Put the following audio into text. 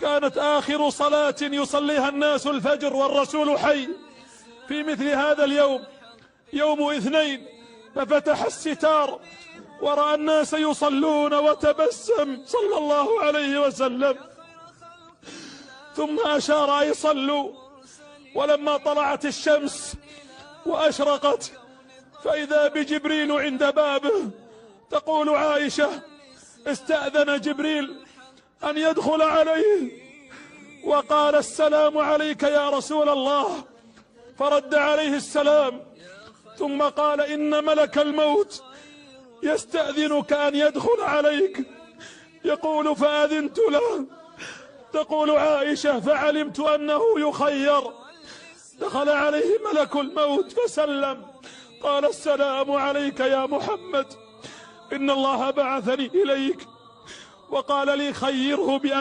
كانت آخر صلاة يصليها الناس الفجر والرسول حي في مثل هذا اليوم، يوم اثنين، ففتح الستار ورأى الناس يصلون وتبسم صلى الله عليه وسلم، ثم أشار أن يصلوا. ولما طلعت الشمس وأشرقت فإذا بجبريل عند بابه. تقول عائشة: استأذن جبريل أن يدخل عليه وقال: السلام عليك يا رسول الله، فرد عليه السلام، ثم قال: إن ملك الموت يستأذنك أن يدخل عليك. يقول: فأذنت له. تقول عائشة: فعلمت أنه يخير. دخل عليه ملك الموت فسلم، قال: السلام عليك يا محمد، إن الله بعثني إليك وقال لي خيره بأن